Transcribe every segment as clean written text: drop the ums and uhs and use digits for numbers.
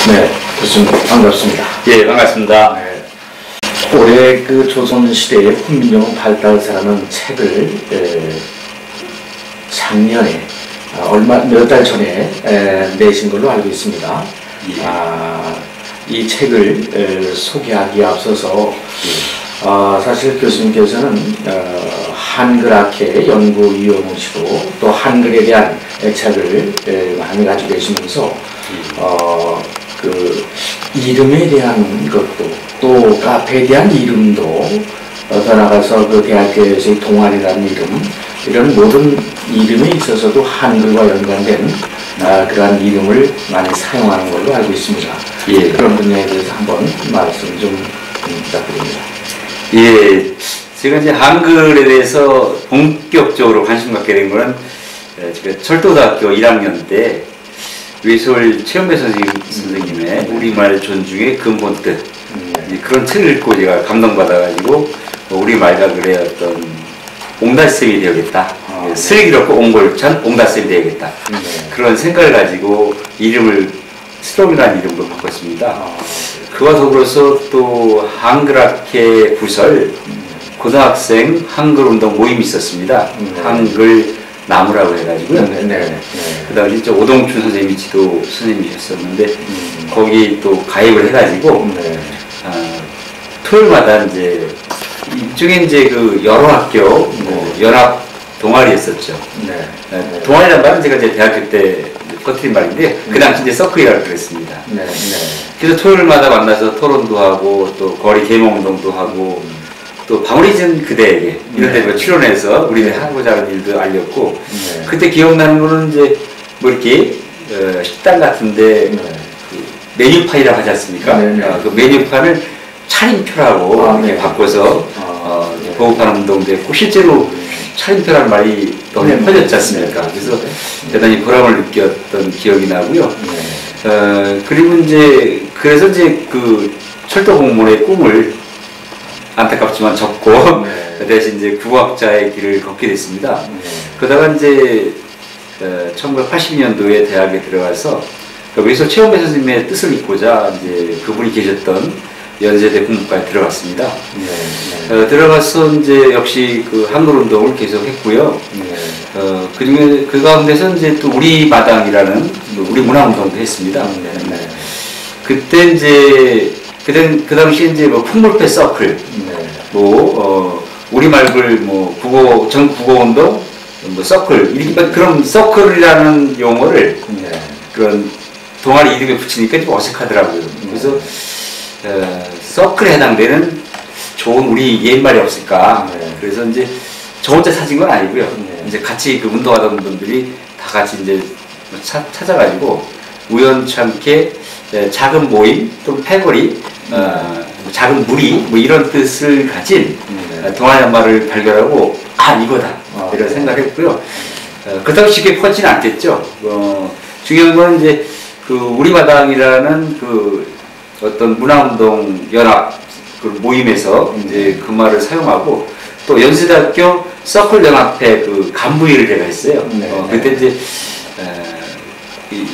네, 교수님 반갑습니다. 예, 반갑습니다. 네. 올해 그 조선시대의 훈민정음 발달사라는 책을 작년에 몇 달 전에 내신 걸로 알고 있습니다. 예. 이 책을 소개하기에 앞서서 사실 교수님께서는 한글학회 연구위원이시고 또 한글에 대한 애착을 많이 가지고 계시면서 그 이름에 대한 것도 또 카페에 대한 이름도 더 나가서 그 대학교에서의 동아리라는 이름 이런 모든 이름에 있어서도 한글과 연관된 그러한 이름을 많이 사용하는 걸로 알고 있습니다. 예. 그런 분야에 대해서 한번 말씀 좀 부탁드립니다. 예, 제가 이제 한글에 대해서 본격적으로 관심 갖게 된 거는 제가 철도대학교 1학년 때 외솔 최현배 선생님의 우리말 존중의 근본 뜻 그런 책을 읽고 제가 감동받아가지고 우리말과 글의 어떤 옹달샘이 되어야겠다. 슬기롭고 옹골찬 옹달샘이 되어야겠다. 그런 생각을 가지고 이름을 스롬이라는 이름으로 바꿨습니다. 그와 더불어서 또 한글학회 부설 고등학생 한글운동 모임이 있었습니다. 한글 나무라고 해가지고요. 그 다음에 진짜 오동춘 선생님이 지도 선생님이셨었는데 거기 또 가입을 해가지고 토요일마다 이제 이쪽에 이제 그 여러 학교 연합 동아리였었죠. 동아리란 말은 제가 이제 대학교 때 퍼뜨린 말인데 그 당시 이제 서클이라고 그랬습니다. 그래서 토요일마다 만나서 토론도 하고 또 거리 계몽운동도 하고 또 방울이전 그대에게 이런 데 출연해서 우리네 하고자 하는 일도 알렸고 그때 기억나는 거는 이제 뭐 이렇게 식당 같은데 그 메뉴판이라고 하지 않습니까? 그 메뉴판을 차림표라고 이렇게 바꿔서 보급하는 운동도 했고 실제로 차림표라는 말이 너무 퍼졌지 않습니까? 그래서 대단히 보람을 느꼈던 기억이 나고요. 그리고 이제 그래서 이제 그 철도 공무원의 꿈을 안타깝지만 접고 대신 이제 국어학자의 길을 걷게 됐습니다. 그러다가 이제 1980년도에 대학에 들어가서 외소 최현배 선생님의 뜻을 잇고자 이제 그분이 계셨던 연세대 국문과에 들어갔습니다. 들어가서 이제 역시 그 한글 운동을 계속했고요. 그중에 그 가운데서 이제 또 우리 마당이라는 우리 문화 운동도 했습니다. 그때 이제 그 당시에 이제 뭐 풍물패 서클, 우리말글 뭐 국어 전 국어 운동, 뭐 서클 이렇게 그런 서클이라는 용어를 그런 동아리 이름에 붙이니까 좀 어색하더라고요. 그래서 서클에 해당되는 좋은 우리 옛말이 없을까. 그래서 이제 저 혼자 찾은 건 아니고요. 이제 같이 그 운동하던 분들이 다 같이 이제 찾아가지고 우연찮게 작은 모임 또는 패거리, 작은 무리 뭐 이런 뜻을 가진 동아리 말을 발견하고 이거다 이런 생각을 했고요. 그렇다고 쉽게 퍼지는 않겠죠. 중요한 건 이제 그 우리마당이라는 그 어떤 문화운동 연합 그 모임에서 이제 그 말을 사용하고 또 연세대학교 서클 연합회 그 간부회를 제가 했어요. 그때 이제 이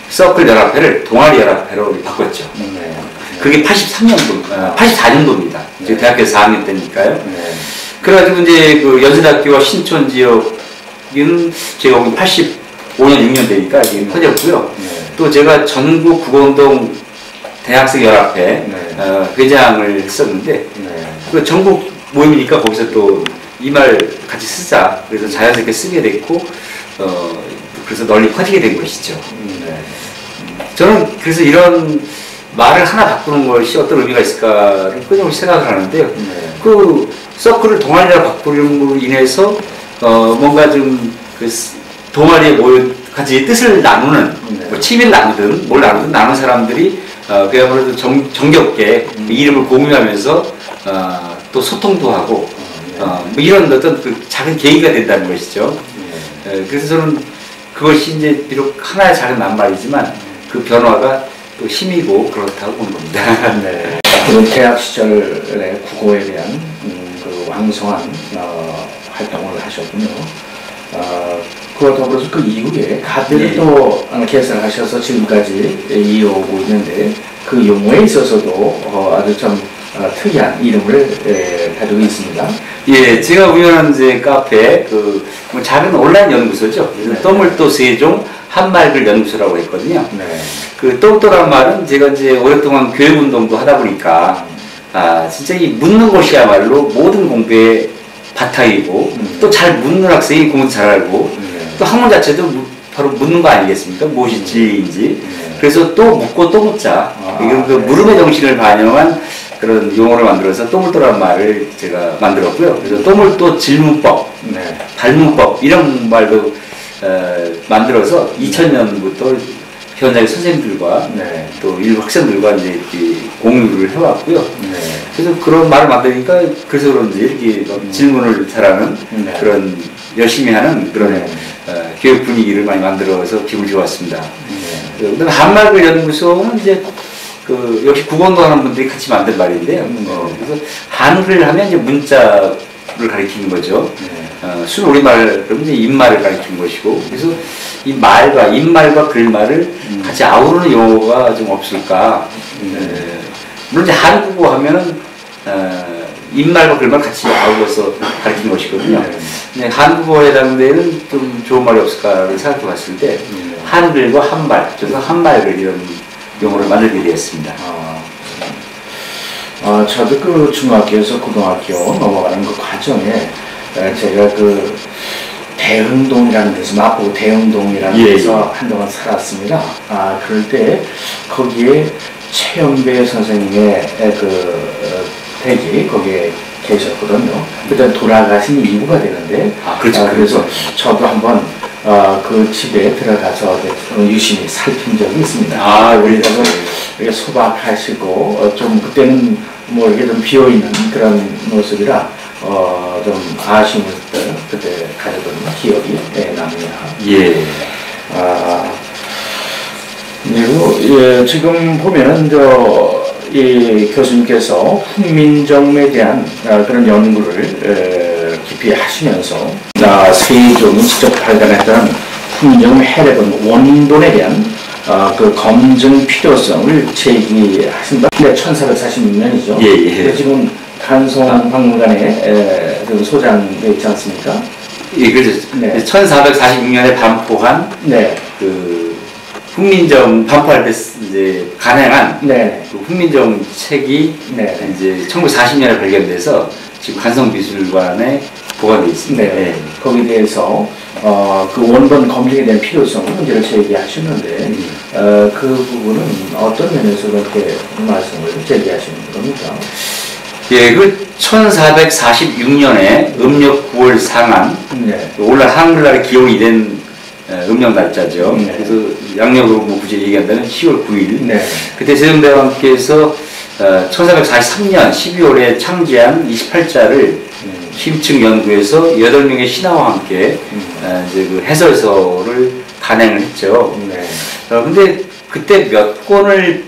서클 연합회를 동아리 연합회로 바꿨죠. 그게 84년도입니다. 지금 대학교 4학년 때니까요. 그래가지고 이제 그 연세대학교와 신촌 지역은 제가 85년 6년대니까 이게 퍼졌고요. 또 제가 전국 국어운동 대학생 연합회 회장을 했었는데 그 전국 모임이니까 거기서 또 이 말 같이 쓰자 그래서 자연스럽게 쓰게 됐고 그래서 널리 퍼지게 된 것이죠. 저는 그래서 이런 말을 하나 바꾸는 것이 어떤 의미가 있을까를 끊임없이 생각을 하는데요. 그 서클을 동아리라 바꾸는 걸로 인해서 뭔가 좀 그 동아리에 모여 같이 뜻을 나누는 뭐 취미를 나누든 뭘 나누든 나눈 사람들이 그야말로 정겹게 이름을 공유하면서 또 소통도 하고 뭐 이런 어떤 그 작은 계기가 된다는 것이죠. 그래서 저는 그것이 이제 비록 하나의 작은 낱말이지만 그 변화가 또 힘이고 그렇다고 보는 겁니다. 대학 시절에 국어에 대한 그 왕성한 활동을 하셨군요. 그와 더불어서 그 이후에 가대를 예. 또 개설하셔서 지금까지 이어오고 있는데 그 용어에 있어서도 아주 좀 특이한 이름을 가지고 있습니다. 예, 제가 운영하는 이제 카페, 뭐 작은 온라인 연구소죠. 네. 또물또 세종 한말글 연구소라고 했거든요. 네. 그 똘똘한 말은 제가 이제 오랫동안 교육운동도 하다 보니까, 진짜 이 묻는 것이야말로 모든 공부의 바탕이고, 또 잘 묻는 학생이 공부 잘 알고, 또 학문 자체도 바로 묻는 거 아니겠습니까? 무엇이 진리인지. 그래서 또 묻고 또 묻자. 이건 그 물음의 정신을 반영한 그런 용어를 만들어서 또물또란 말을 제가 만들었고요. 그래서 또물또 질문법, 네. 발문법 이런 말도 만들어서 2000년부터 현장의 선생님들과 네. 또 일부 학생들과 이제 이렇게 공유를 해왔고요. 네. 그래서 그런 말을 만드니까 그래서 그런지 이렇게 질문을 잘하는 네. 그런 열심히 하는 그런 네. 교육 분위기를 많이 만들어서 기분 좋았습니다. 네. 그다음에 한말글 연구소는 이제 그 역시 국어운동 하는 분들이 같이 만든 말인데요. 그래서 한글 하면 이제 문자를 가리키는 거죠. 순 우리말 그러면 이제 입말을 가리키는 것이고, 그래서 이 말과 입말과 글말을 같이 아우르는 용어가 좀 없을까. 물론 이제 한국어 하면은 입말과 글말 같이 아우러서 가리키는 것이거든요. 근데 한국어에 해당되는 좀 좋은 말이 없을까를 생각해 봤을 때 한글과 한말, 그래서 한말글 이런 용어를 만들게 되었습니다. 저도 그 중학교에서 고등학교 넘어가는 그 과정에 제가 그 대흥동이라는 데서 마포구 대흥동이라는 데서 한동안 살았습니다. 그럴 때 거기에 최영배 선생님의 그 댁이 거기에 계셨거든요. 그때 돌아가신 이후가 되는데, 그렇죠. 그래서 저도 한번 그 집에 들어가서 유심히 살핀 적이 있습니다. 그래서 이렇게 소박하시고 좀 그때는 뭐 이렇게 좀 비어 있는 그런 모습이라 좀 아쉬움을 그때 가졌던 기억이 납니다. 예. 그리고 지금 보면은 이 교수님께서 훈민정음에 대한 그런 연구를 깊이 하시면서 세종이 직접 발견했던 훈민정음 해례본 원본에 대한 그 검증 필요성을 제기하신다. 네, 1446년이죠. 예. 지금 간송박물관에 소장되어 있지 않습니까? 예, 그렇죠. 네. 1446년에 반포한 네. 그 훈민정 반포할 때 이제 간행한 그 훈민정 책이 이제 1940년에 발견돼서 지금 간성미술관에 보관되어 있습니다. 네. 거기에 대해서 그 원본 검증에 대한 필요성 문제를 제기하셨는데 그 부분은 어떤 면에서 그렇게 말씀을 제기하시는 겁니까? 예, 그 1446년에 음력 9월 상한 오늘날 한글날에 기원이 된 음력 날짜죠. 그래서 양력으로 뭐 굳이 얘기한다면 10월 9일. 그때 세종대왕께서 1443년 12월에 창제한 28자를 심층 연구해서 8명의 신하와 함께 이제 그 해설서를 간행을 했죠. 근데 그때 몇 권을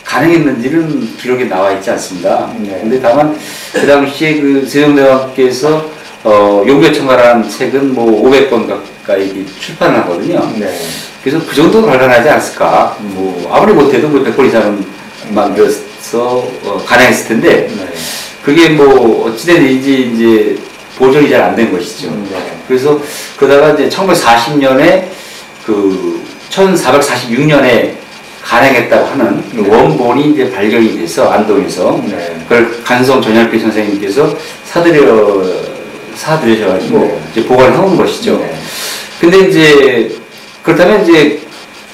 간행했는지는 기록에 나와 있지 않습니다. 근데 다만 그 당시에 그 세종대왕께서 용교청가라는 책은 뭐 500권 가까이 출판을 하거든요. 그래서 그 정도 발간하지 않았을까. 뭐 아무리 못해도 뭐 100권 이상은 만들어서 간행했을 텐데 그게 뭐 어찌됐든지 이제 보존이 잘 안 된 것이죠. 그래서 그러다가 이제 1940년에 그 1446년에 간행했다고 하는 원본이 이제 발견이 돼서 안동에서 그걸 간성 전열필 선생님께서 사들여셔가지고 이제 보관을 해온 것이죠. 근데 이제 그렇다면 이제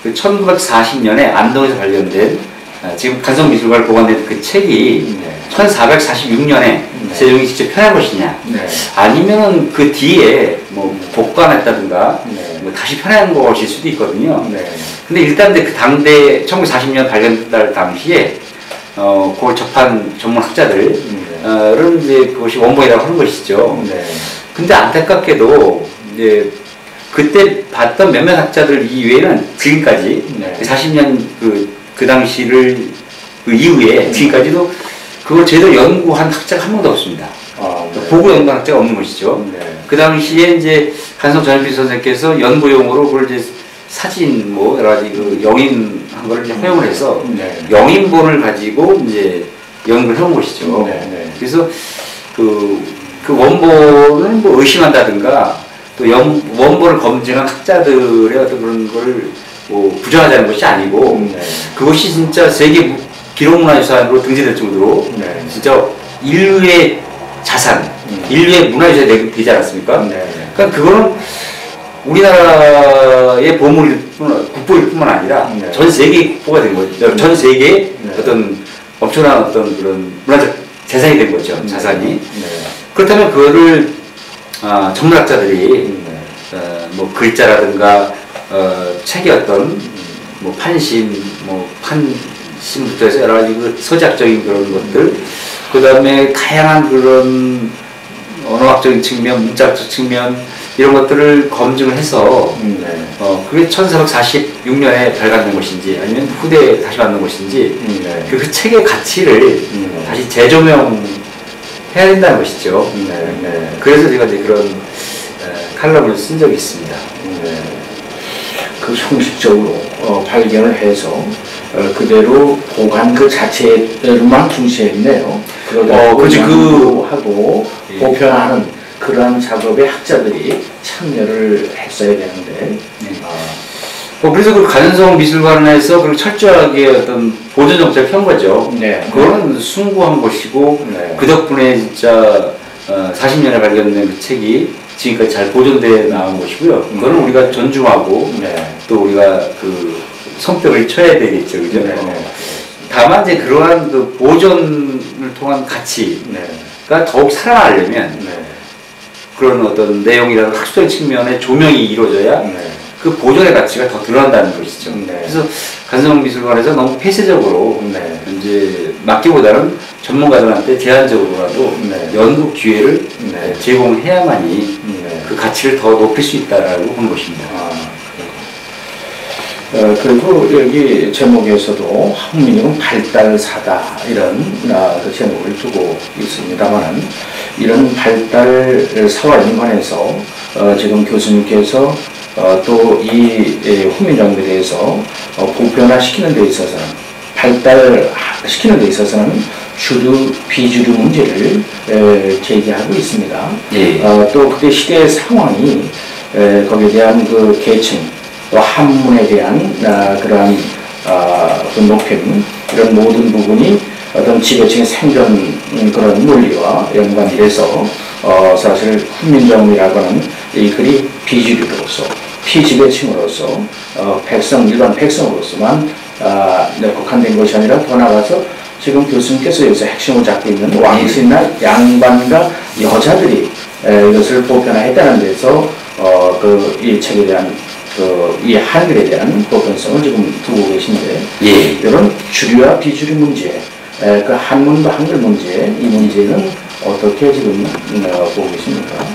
그 1940년에 안동에서 발견된 지금 간성미술관에 보관된 그 책이 1446년에 세종이 직접 펴낸 것이냐, 아니면은 그 뒤에 뭐 복관했다든가 뭐 다시 펴낸 것일 수도 있거든요. 근데 일단 그 당대 1940년 발견될 당시에 그걸 접한 전문 학자들은 이제 그것이 원본이라고 하는 것이죠. 근데 안타깝게도 이제 그때 봤던 몇몇 학자들 이외에는 지금까지 40년 그 당시를 그 이후에 지금까지도 그걸 제대로 연구한 학자가 한 명도 없습니다. 보고 연구한 학자가 없는 것이죠. 그 당시에 이제 간성 전현필 선생께서 연구용으로 그걸 이제 사진 뭐 여러 가지 그 영인한 걸 이제 허용을 해서 영인본을 가지고 이제 연구를 해온 것이죠. 그래서 그 원본을 뭐 의심한다든가 또 원본을 검증한 학자들의 어떤 그런 걸 뭐 부정하자는 것이 아니고 그것이 진짜 세계 기록문화유산으로 등재될 정도로 진짜 인류의 자산, 인류의 문화유산이 되지 않았습니까? 그러니까 그거는 우리나라의 국보일 뿐만 아니라 전 세계 국보가 된 거죠. 전 세계의 어떤 엄청난 어떤 그런 문화적 재산이 된 거죠. 자산이. 그렇다면 그거를 전문학자들이 뭐 글자라든가 책의 어떤 뭐 판심부터 해서 여러 가지 그 서작적인 그런 것들, 그 다음에 다양한 그런 언어학적인 측면, 문자적 측면 이런 것들을 검증을 해서 그게 1446년에 발간된 것인지 아니면 후대에 다시 만든 것인지 그 책의 가치를 다시 재조명해야 된다는 것이죠. 그래서 제가 이제 그런 칼럼을 쓴 적이 있습니다. 그 형식적으로 발견을 해서 그대로 보관 그 자체로만 중시했네요. 그러다 그지 하고 보편화하는 그러한 작업에 학자들이 참여를 했어야 되는데. 그래서 그 간성 미술관에서 그리고 철저하게 어떤 보존 정책을 편 거죠. 그거는 숭고한 것이고 그 덕분에 진짜 40년에 발견된 그 책이 지금까지 잘 보존되어 나온 것이고요. 그거는 우리가 존중하고 또 우리가 그 손뼉을 쳐야 되겠죠, 그죠? 다만 이제 그러한 그 보존을 통한 가치가 더욱 살아나려면 그런 어떤 내용이라는 학술적인 측면에 조명이 이루어져야 그 보존의 가치가 더 드러난다는 것이죠. 그래서 간성미술관에서 너무 폐쇄적으로 이제 맡기보다는 전문가들한테 제한적으로라도 연구 기회를 제공해야만이 그 가치를 더 높일 수 있다라고 본 것입니다. 그리고 여기 제목에서도 한민족은 발달사다 이런 그 제목을 두고 있습니다만 이런 발달사와 연관해서 지금 교수님께서 또 이 훈민정음에 대해서 보편화시키는 데 있어서는 발달시키는 데 있어서는 주류 비주류 문제를 제기하고 있습니다. 또 그때 시대의 상황이 거기에 대한 그 계층 또 한문에 대한 그러한 그 높임 이런 모든 부분이 어떤 지배층의 생존 그런 논리와 연관이 돼서 사실 훈민정음이라고 하는 이 글이 비주류로서 피지배층으로서 일반 백성으로서만 국한된 것이 아니라 더 나아가서 지금 교수님께서 여기서 핵심을 잡고 있는 왕신나 양반과 여자들이 이것을 보편화했다는 데서 이 책에 대한 이 한글에 대한 보편성을 지금 두고 계신데 이런 주류와 비주류 문제, 그 한문과 한글 문제, 이 문제는 어떻게 지금 보고 계십니까?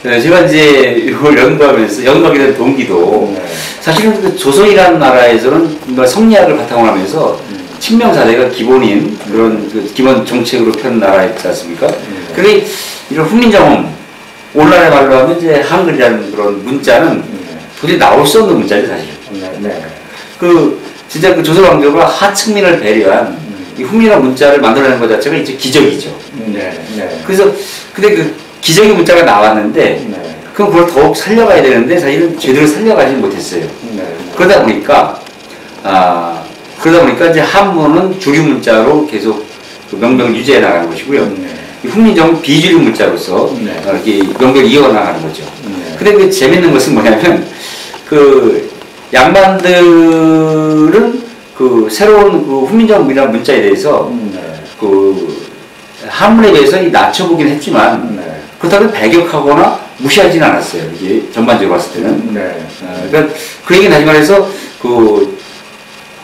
제가 이제 이걸 연구하게 된 동기도 사실은 그 조선이라는 나라에서는 뭔가 성리학을 바탕으로 하면서 친명사대가 기본인 그런 그 기본 정책으로 편 나라였지 않습니까? 그게 이런 훈민정음 오늘날의 말로 하면 이제 한글이라는 그런 문자는 도저히 나올 수 없는 문자죠, 사실. 진짜 그 조선 왕조가 하층민을 배려한 이 훈민이라는 문자를 만들어내는 것 자체가 이제 기적이죠. 그래서 근데 그 기적의 문자가 나왔는데 그럼 그걸 더욱 살려가야 되는데 사실은 제대로 살려가지 못했어요. 그러다 보니까 이제 한문은 주류 문자로 계속 그 명명을 유지해 나가는 것이고요. 훈민정음은 비주류 문자로서 이렇게 명명을 이어나가는 거죠. 근데 그 재밌는 것은 뭐냐면 그 양반들은 그 새로운 그 훈민정음이라는 문자에 대해서 그 한문에 대해서 낮춰보긴 했지만 그렇다고 배격하거나 무시하지는 않았어요. 이게 전반적으로 봤을 때는. 그러니까 그 얘기는 하지만 해서 그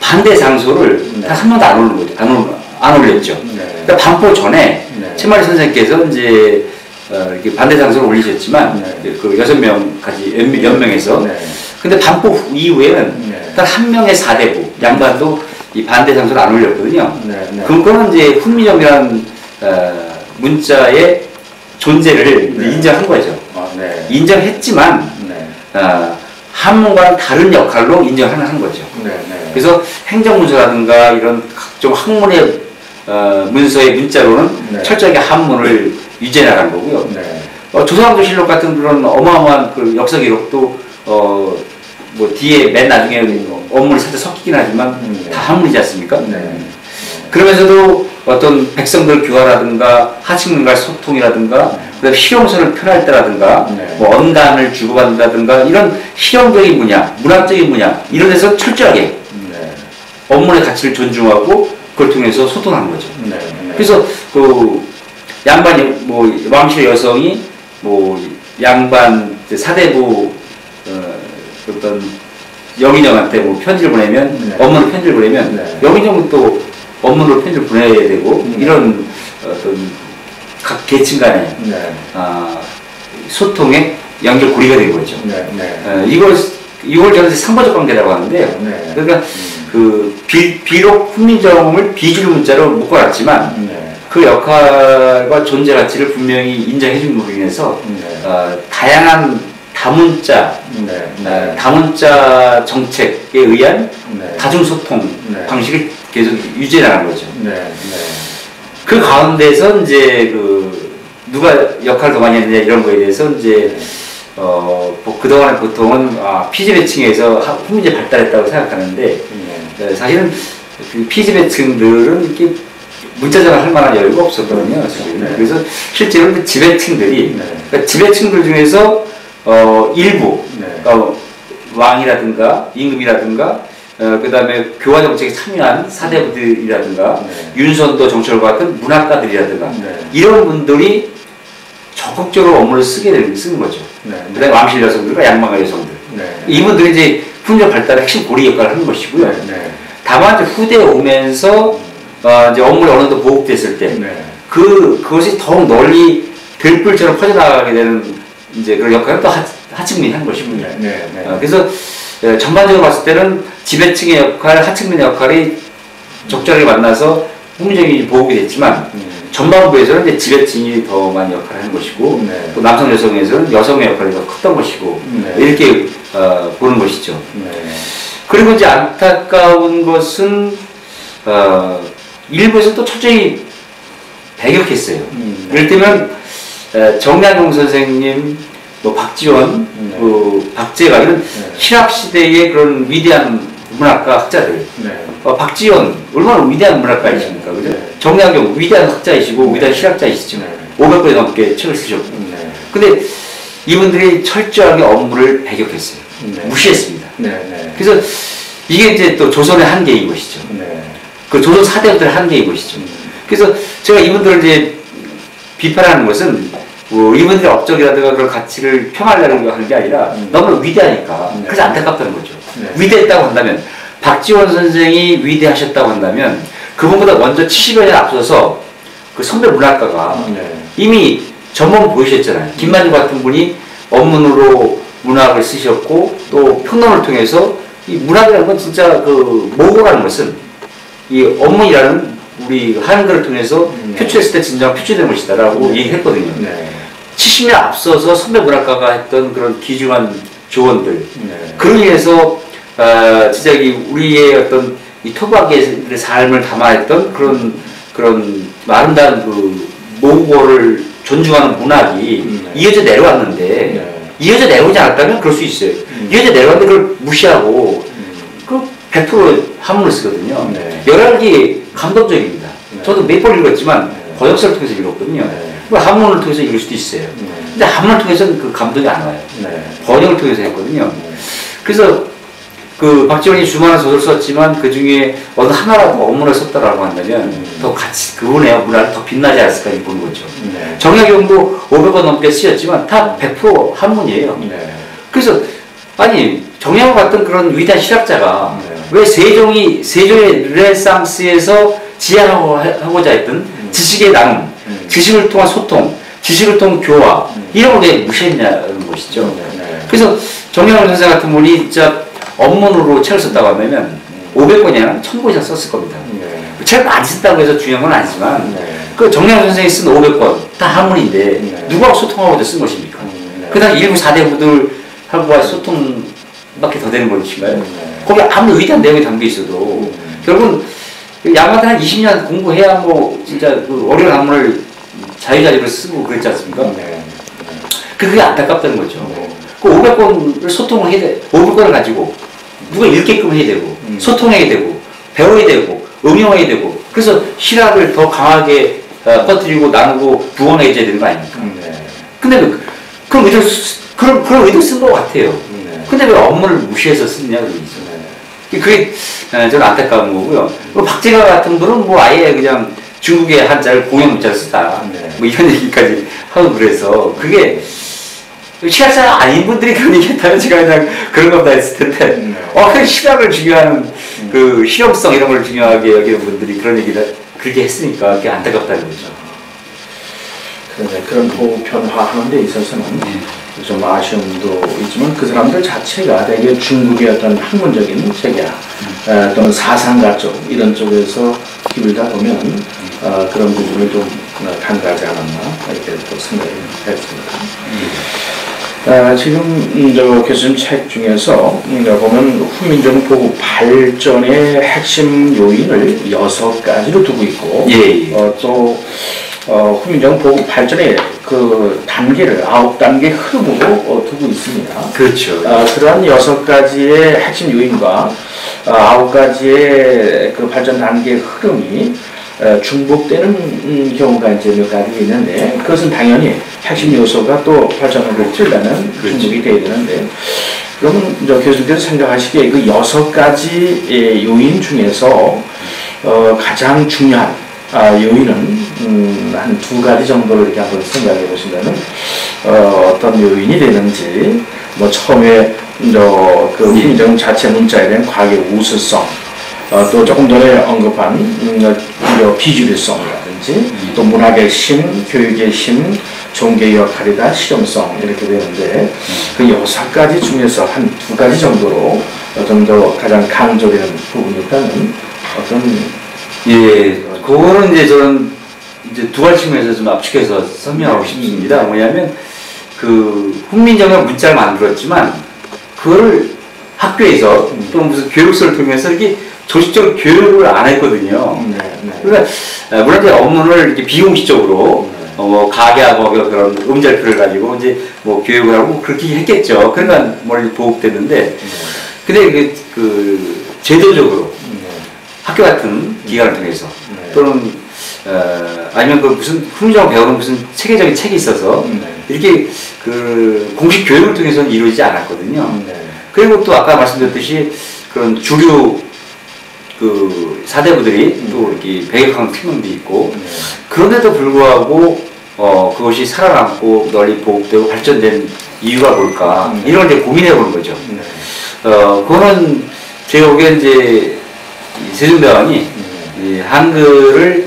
반대 장소를 다 한 번도 안 올린 거죠. 안 올렸죠. 그러니까 반포 전에 최만희 선생님께서 이제 이렇게 반대 장소를 올리셨지만 그 6명까지 연명해서 근데 반포 이후에는 딱 한 명의 사대부 양반도 이 반대 장소를 안 올렸거든요. 그거는 이제 훈민정음이라는 문자의 존재를 네. 인정한 거죠. 네. 인정했지만 네. 한문과는 다른 역할로 인정하는 거죠. 네. 네. 그래서 행정문서라든가 이런 각종 학문의 문서의 문자로는 네. 철저하게 한문을 유지해 나가는 거고요. 네. 조선왕조실록 같은 그런 어마어마한 그 역사 기록도 뭐 뒤에 맨 나중에 어문이 살짝 섞이긴 하지만 다 한문이지 않습니까? 네. 그러면서도 어떤 백성들 교화라든가 하층민과의 소통이라든가 그다음에 실용선을 표현할 때라든가 네. 뭐 언간을 주고받는다든가 이런 실용적인 분야, 문학적인 분야 이런 데서 철저하게 네. 업문의 가치를 존중하고 그걸 통해서 소통하는 거죠. 네. 네. 그래서 그 양반 뭐 왕실 여성이 뭐 양반 사대부 어떤 영인정한테 뭐 편지를 보내면 네. 업무로 편지를 보내면 네. 영인정은 또 업무로 편지를 보내야 되고 이런 어떤 각 계층 간의 네. 소통의 연결고리가 된 거죠. 네. 네. 이걸 저는 상보적 관계라고 하는데요. 네. 그러니까 비록 훈민정음을 비주류 문자로 묶어놨지만 네. 그 역할과 존재 가치를 분명히 인정해 준 부분으로 인해서 다양한 다문자, 다문자 정책에 의한 다중소통 방식을 계속 유지해 나가는 거죠. 그 가운데서 이제 누가 역할을 더 많이 했느냐 이런 거에 대해서 이제 그동안에 보통은 피지배층에서 훈민제 발달했다고 생각하는데 사실은 그 피지배층들은 이렇게 문자전화 할 만한 여유가 없었거든요. 그래서 실제로 그 지배층들이 그러니까 지배층들 중에서 일부 왕이라든가 임금이라든가 그 다음에 교화 정책에 참여한 사대부들이라든가 윤선도 정철과 같은 문학가들이라든가 이런 분들이 적극적으로 업무를 쓰는 거죠. 그 다음에 왕실 여성들과 양반가 여성들 이분들이 이제 훈련 발달의 핵심 고리 역할을 하는 것이고요. 다만 이제 후대에 오면서 이제 업무를 어느 정도 보급됐을 때 그것이 더욱 널리 들불처럼 퍼져나가게 되는 이제 그런 역할을 또 하층민이 한 것이군요. 그래서 전반적으로 봤을 때는 지배층의 역할, 하층민의 역할이 적절하게 만나서 훈민정음이 보급이 됐지만 전반부에서는 이제 지배층이 더 많이 역할을 하는 것이고 또 남성 여성에서는 여성의 역할이 더 컸던 것이고 이렇게 보는 것이죠. 그리고 이제 안타까운 것은 일부에서 또 철저히 배격했어요. 이를테면 정약용 선생님, 뭐 박지원, 박재가 이런 신학 시대의 그런 위대한 문학가 학자들. 박지원 얼마나 위대한 문학가이십니까, 그죠? 정약용 위대한 학자이시고 위대한 신학자이시죠. 500권이 넘게 책을 쓰셨고. 근데 이분들이 철저하게 업무를 배격했어요. 무시했습니다. 그래서 이게 이제 또 조선의 한계인 것이죠. 그 조선 사대부들의 한계인 것이죠. 그래서 제가 이분들을 이제 비판하는 것은 이분들의 업적이라든가 그런 가치를 평하려고 하는 게 아니라 너무 위대하니까 그래서 안타깝다는 거죠. 위대했다고 한다면 박지원 선생이 위대하셨다고 한다면 그분보다 먼저 70여 년 앞서서 그 선배 문학가가 이미 전문 보이셨잖아요. 김만주 같은 분이 업문으로 문학을 쓰셨고 또 평론을 통해서 이 문학이라는 건 진짜 그 모고라는 것은 이 업문이라는 우리 한글을 통해서 표출했을 때 진정 표출된 것이다라고 얘기했거든요. 70년 앞서서 선배 문학가가 했던 그런 귀중한 조언들 그로 인해서 진짜 우리의 어떤 이 토박이의 삶을 담아했던 그런 아름다운 그 모국어를 존중하는 문학이 이어져 내려왔는데 이어져 내려오지 않았다면 그럴 수 있어요. 이어져 내려왔는데 그걸 무시하고 그 100% 한문을 쓰거든요. 열알기 감동적입니다. 저도 몇 번 읽었지만 번역서를 통해서 읽었거든요. 한문을 통해서 읽을 수도 있어요. 근데 한문을 통해서는 그 감동이 안 와요. 번역을 통해서 했거든요. 그래서 그 박지원이 수많은 소설을 썼지만 그 중에 어느 하나라도 업문을 썼다라고 한다면 더 같이 그분의 문화를 더 빛나지 않았을까 보는 거죠. 정약용도 500권 넘게 쓰였지만 다 100% 한문이에요. 그래서 아니 정약용 같은 그런 위대한 실학자가 왜 세종의 르네상스에서 지향하고자 했던 지식의 나눔, 지식을 통한 소통, 지식을 통한 교화 이런 걸 왜 무시했냐는 것이죠. 그래서 정약용 선생 같은 분이 진짜 업문으로 책을 썼다고 하면 500권이 아니라 1000권 이상 썼을 겁니다. 책을 많이 썼다고 해서 중요한 건 아니지만 그 정량 선생이 쓴 500권 다 한문인데 네. 누구하고 소통하고 쓴 것입니까? 네. 그 당시 일부 4대부들하고의 소통밖에 더 되는 것인가요? 네. 거기 아무리 위대한 내용이 담겨 있어도 결국은 야마한테 한 20년 공부해야 뭐 진짜 그 어려운 한문을 자유자재로 쓰고 그랬지 않습니까? 네. 그게 안타깝다는 거죠. 네. 그 500권을 소통을 해야 돼. 500권을 가지고 누가 읽게끔 해야 되고 소통해야 되고 배워야 되고 응용해야 되고 그래서 실학을 더 강하게 퍼뜨리고 나누고 부원해야 되는 거 아닙니까? 네. 근데 그런 의도 쓴 것 같아요. 네. 근데 왜 업무를 무시해서 쓰느냐 그 얘기죠. 네. 그게 저는 안타까운 거고요. 박재가 같은 분은 뭐 아예 그냥 중국의 한자를 공용 문자를 쓰다. 네. 뭐 이런 얘기까지 하고 그래서 그게 실학자 아닌 분들이 그런 얘기 했다면 제가 그냥 그런 겁다 했을 텐데 그 실학을 중요한 그 실용성 이런 걸 중요하게 여기는 분들이 그런 얘기를 그렇게 했으니까 그게 안타깝다는 거죠. 그런데 그런 보편화하는 데 있어서는 좀 아쉬움도 있지만 그 사람들 자체가 되게 중국의 어떤 학문적인 체계 또는 사상가 쪽 이런 쪽에서 기울다 보면 그런 부분을 좀 간과하지 않았나 이렇게 또 생각을 했습니다. 지금 저 교수님 책 중에서 보면 후민정 보국 발전의 핵심 요인을 6가지로 두고 있고 또 후민정 보국 발전의 그 단계를 9단계 흐름으로 두고 있습니다. 그렇죠. 그러한 6가지의 핵심 요인과 9가지의 그 발전 단계 흐름이 중복되는 경우가 이제 몇 가지 있는데 그것은 당연히 핵심 요소가 또 발전을 틀려면 중복이 돼야 되는데 그러면 교수님께서 생각하시기에 그 6가지 요인 중에서 가장 중요한 요인은 한 2가지 정도로 이렇게 한번 생각해 보신다면 어떤 요인이 되는지 뭐 처음에 그 후민정 자체 문자에 대한 과학의 우수성 또 조금 전에 언급한 비주류성이라든지 또 문학의 심, 교육의 심, 종교의 역할이다, 실용성 이렇게 되는데 그 6가지 중에서 한 2가지 정도로 좀 더 가장 강조되는 부분이 있다면 어떤 그거는 이제 저는 이제 2가지 측면에서 좀 압축해서 설명하고 싶습니다. 뭐냐면 그 훈민정음 문자를 만들었지만 그거를 학교에서 또 무슨 교육서를 통해서 이렇게 조직적으로 교육을 안 했거든요. 그러니까 물론 이제 업무를 이렇게 비공식적으로 뭐 가계하고 그런 음절표를 가지고 이제 뭐 교육을 하고 그렇게 했겠죠. 그러니까 뭘 보급됐는데, 근데 그 제도적으로 학교 같은 기관을 통해서 또는 아니면 그 무슨 훈련을 배우는 무슨 체계적인 책이 있어서 이렇게 그 공식 교육을 통해서는 이루어지지 않았거든요. 그리고 또 아까 말씀드렸듯이 그런 주류 그 사대부들이 또 이렇게 배격한 팀원도 있고 그런데도 불구하고 그것이 살아남고 널리 보급되고 발전된 이유가 뭘까 이런 걸 이제 고민해 보는 거죠. 그거는 제가 보기엔 이제 세종대왕이 한글을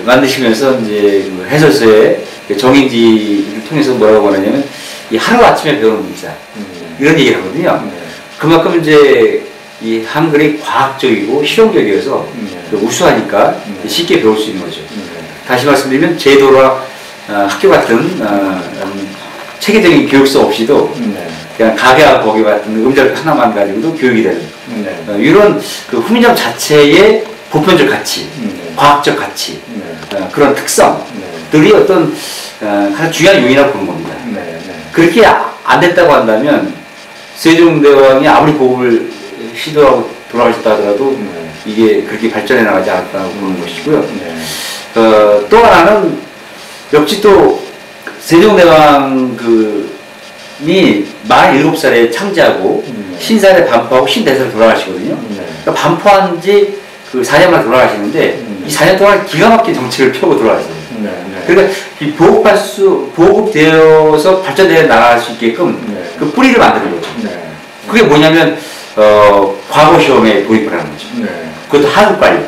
만드시면서 이제 그 해설서의 정인지를 통해서 뭐라고 하냐면 이 하루 아침에 배우는 문자 이런 얘기를 하거든요. 그만큼 이제 이 한글이 과학적이고 실용적이어서 우수하니까 쉽게 배울 수 있는 거죠. 다시 말씀드리면 제도나 학교 같은 체계적인 교육서 없이도 그냥 가게와 거기 같은 음절 하나만 가지고도 교육이 되는 이런 그 후민정 자체의 보편적 가치, 과학적 가치 그런 특성들이 어떤 가장 중요한 요인이라고 보는 겁니다. 그렇게 안 됐다고 한다면 세종대왕이 아무리 보급을 시도하고 돌아가셨다 하더라도 이게 그렇게 발전해 나가지 않았다고 보는 것이고요. 또 하나는 역시 또 세종대왕이 47살에 창제하고 신살에 반포하고 신대사로 돌아가시거든요. 그러니까 반포한 지 그 4년만 돌아가시는데 이 4년 동안 기가 막힌 정책을 펴고 돌아가셨어요. 그러니까 이 보급되어서 발전되어 나갈 수 있게끔 그 뿌리를 만드는 거죠. 그게 뭐냐면 과거 시험에 도입을 하는 거죠. 그것도 하급 관리.